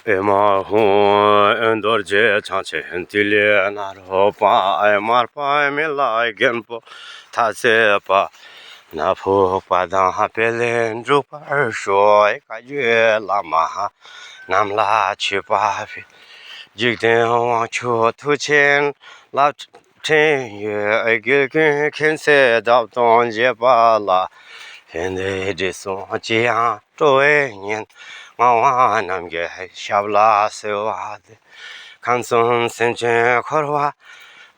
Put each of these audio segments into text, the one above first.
Ema hu endorje chanche hentile naro pa emar pa emela genpo thase pa na phu pa da ha pele nru pa shoi ka yue la ma ha nam la chi pa phi jig de wa chu tu chen la chen ye ge ge ken se da don je pa la hen de de so ji ha to e nyen ma nam ge shabla se wa de kan son sen che khorwa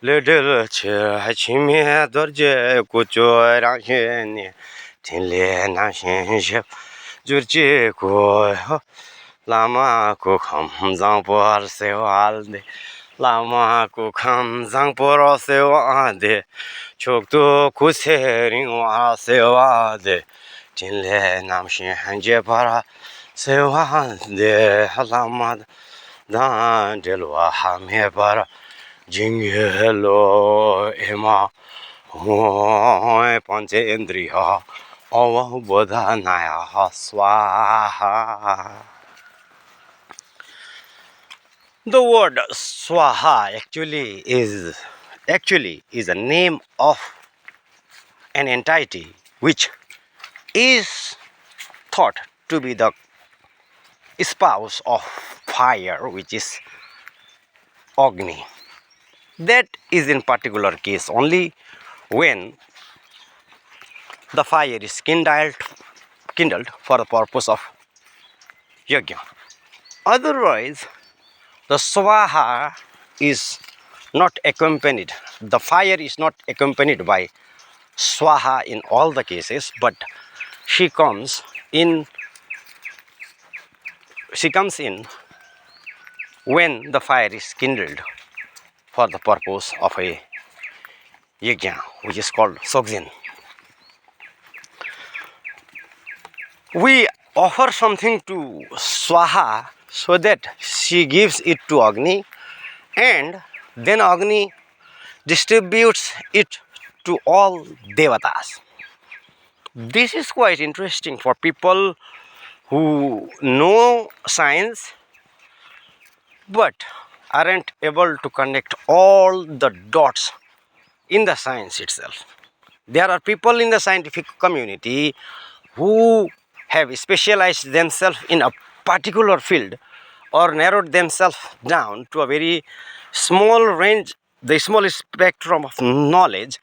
le de che ha chi mi dor je ku cho ra she ni tin le na shen she jur chi ko lama ku kham zang por se wa de lama ku kham zang por se wa de chok tu ku se ring wa se wa de tin le nam shen je para se wa de lama da de lo ha me para jing ye lo ema ho panche indriya awa bodha naya swaha. The word swaha actually is a name of an entity which is thought to be the spouse of fire, which is Agni. That is in particular case only when the fire is kindled for the purpose of yajna. Otherwise, the swaha is not accompanied. The fire is not accompanied by swaha in all the cases, but she comes in when the fire is kindled for the purpose of a yajna, which is called sogzin. We offer something to swaha so that she gives it to Agni, and then Agni distributes it to all devatas. This is quite interesting for people who know science but aren't able to connect all the dots in the science itself. There are people in the scientific community who have specialized themselves in a particular field or narrowed themselves down to a very small range, the small spectrum of knowledge,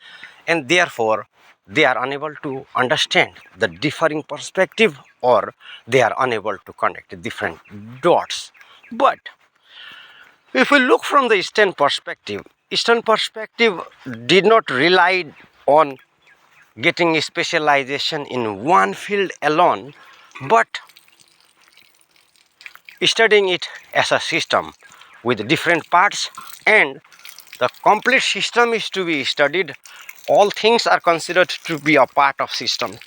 and therefore they are unable to understand the differing perspective, or they are unable to connect different dots. But if we look from the Eastern perspective did not rely on getting specialization in one field alone, but studying it as a system with different parts, and the complete system is to be studied. All things are considered to be a part of system.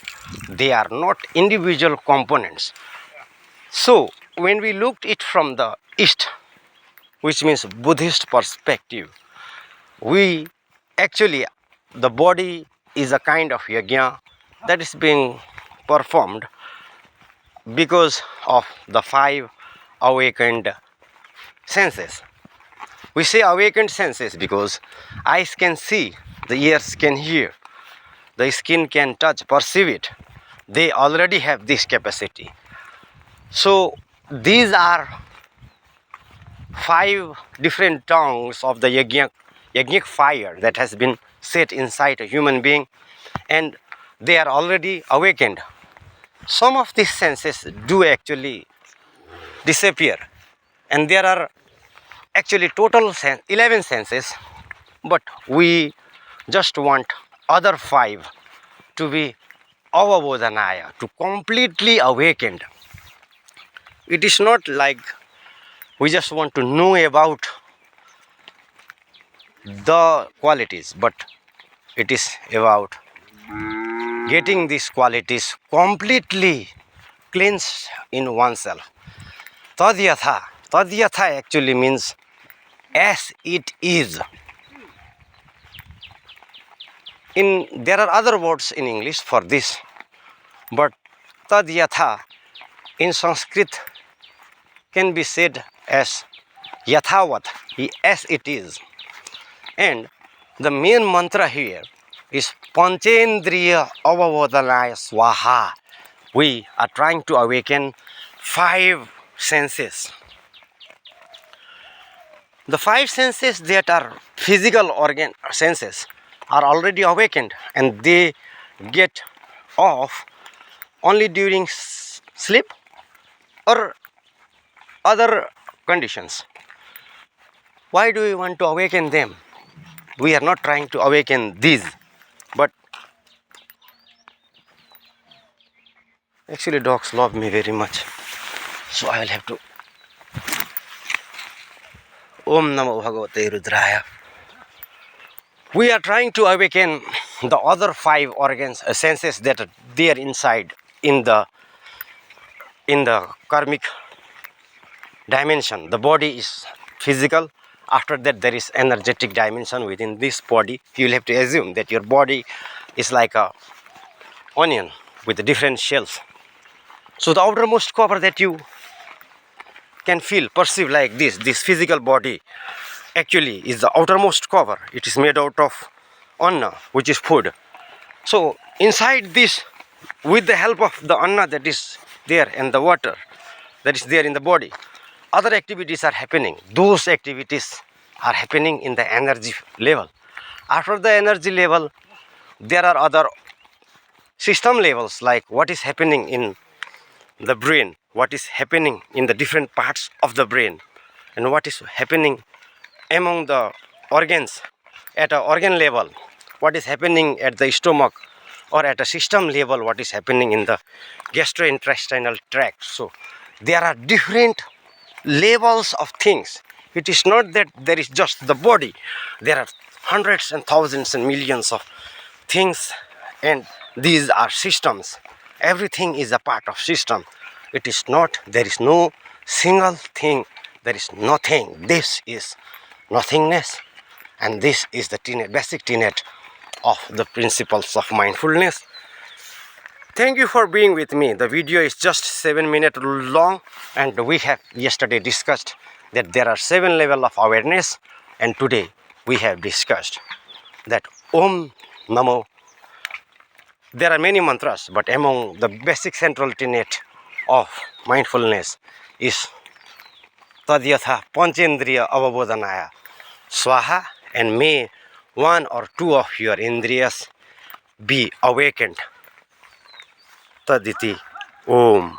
They are not individual components. So when we looked it from the East, which means Buddhist perspective, we actually, the body is a kind of yajna that is being performed because of the five awakened senses. We say awakened senses because eyes can see, the ears can hear, the skin can touch, perceive it. They already have this capacity. So these are five different tongues of the yajnic fire that has been set inside a human being, and they are already awakened. Some of these senses do actually disappear, and there are actually total 11 senses, but we just want other five to be avabodhanaya, to completely awakened. It is not like we just want to know about the qualities, but it is about getting these qualities completely cleansed in oneself. Tadyatha. Tadyatha actually means as it is. There are other words in English for this, but tadyatha in Sanskrit can be said as yathavat, as it is. And the main mantra here is Panchendriya Avabodhanaya Swaha. We are trying to awaken 5 senses. The 5 senses that are physical organ senses are already awakened, and they get off only during sleep or other conditions. Why do we want to awaken them? We are not trying to awaken these, but actually dogs love me very much, so I will have to. Om Namo Bhagavate Rudraya. We are trying to awaken the other 5 organs, senses that are there inside in the karmic dimension. The body is physical. After that, there is energetic dimension within this body. You will have to assume that your body is like a onion with different shells. So the outermost cover that you can feel, perceive like this physical body actually is the outermost cover. It is made out of anna, which is food. So inside this, with the help of the anna that is there and the water that is there in the body, other activities are happening. Those activities are happening in the energy level. After the energy level, there are other system levels, like what is happening in the brain, what is happening in the different parts of the brain, and what is happening among the organs at an organ level, what is happening at the stomach, or at a system level, what is happening in the gastrointestinal tract. So there are different levels of things. It is not that there is just the body. There are hundreds and thousands and millions of things, and these are systems. Everything is a part of system. It is not, there is no single thing, there is nothing. This is nothingness, and this is the basic tenet of the principles of mindfulness. Thank you for being with me. The video is just 7 minutes long, and we have yesterday discussed that there are 7 levels of awareness, and today we have discussed that Om Namo. There are many mantras, but among the basic central tenet of mindfulness is Tadyatha Panchendriya Avabodhanaya Swaha, and may 1 or 2 of your indriyas be awakened. Taditi Om.